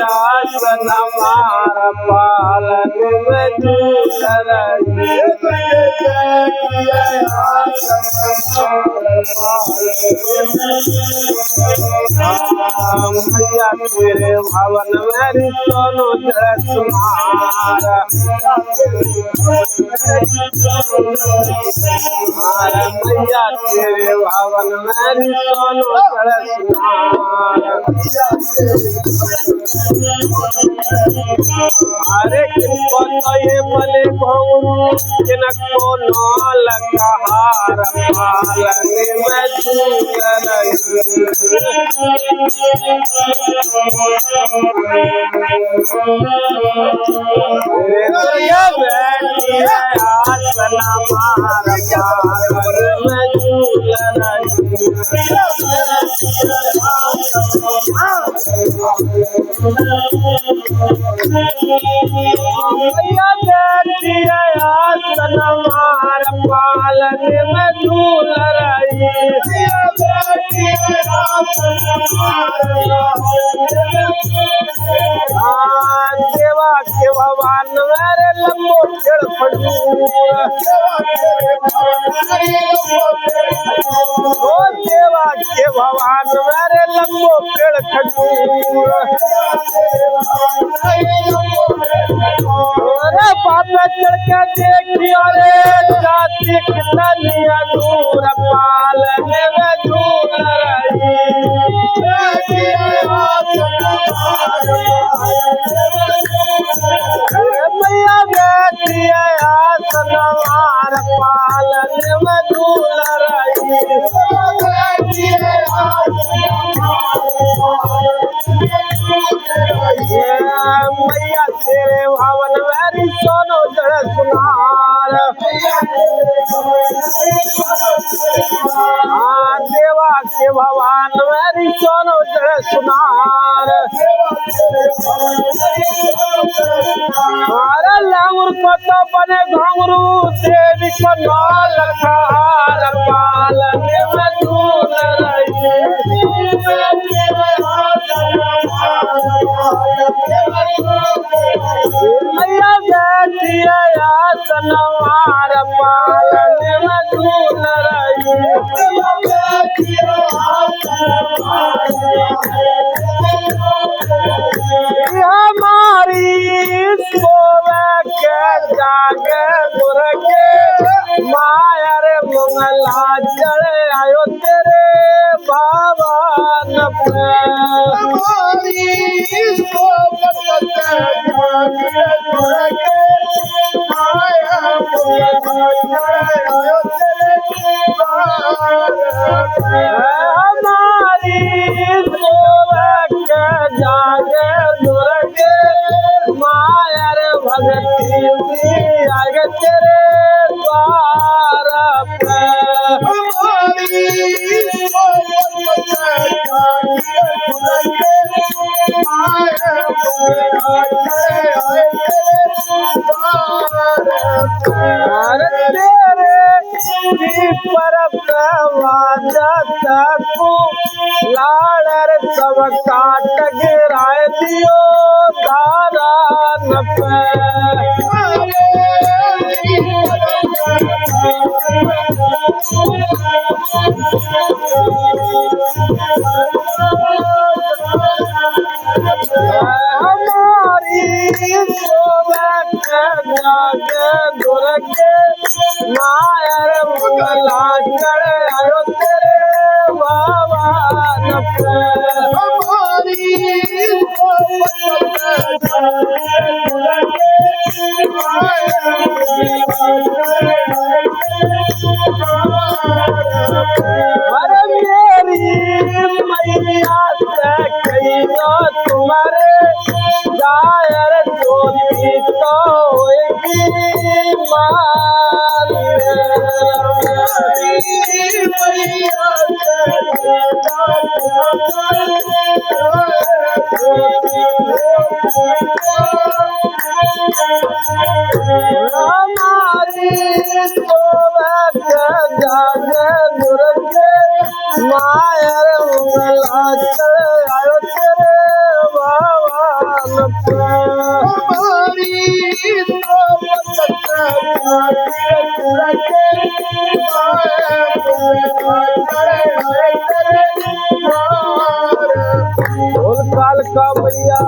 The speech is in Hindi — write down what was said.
आसन मार पालन में दूसर मैया तेरे भवन मेरी सोनो जय सुमार मैया तेरे भवन मेरी सोनो जय सुमार अरे किनको तो ये बने घोरू किनको नौल कहार पालन में दूसर आसन मार पालन में दूसर आसन मार पालन में झूल रही देवा के भगवान मेरे लंबो खेड़ खजूर ओ देवा के भगवान मेरे लंबो खेड़ खजूर बाप चढ़ के देखियो रे जाति कितनिया दूर पालने में झूल रही मैया बेटी आसन मार पालने में झूल रही मैया तेरे भवन मेरी सोनो जय सुनार देवा के भगवान मेरी सोनो जय सुनार लांगुर को तो बने घुंगरू देवी को नौल खार पालन में झूल रही मैया बेटी आसन मार पालन में झूल रही हमारी सोवे के जागे गुर के माया रे मंगला चढ़े आयो तेरे भवन पे हमारी सोवे के जागे दुर्गे माया रे भगती आगे तेरे द्वार पे पर लाड़ सब काट गिराए दियो धारा न पे हमारी दुर्गे मायर मंगला चढ़े आयो तेरे भवन पे अरे मेरी मैया से कही तो तुम्हारे जायर ज्योति तो होगी माल हमारी जागे दुर्गे चले आयो तेरे भवन पे हमारी ढोल काल का मैया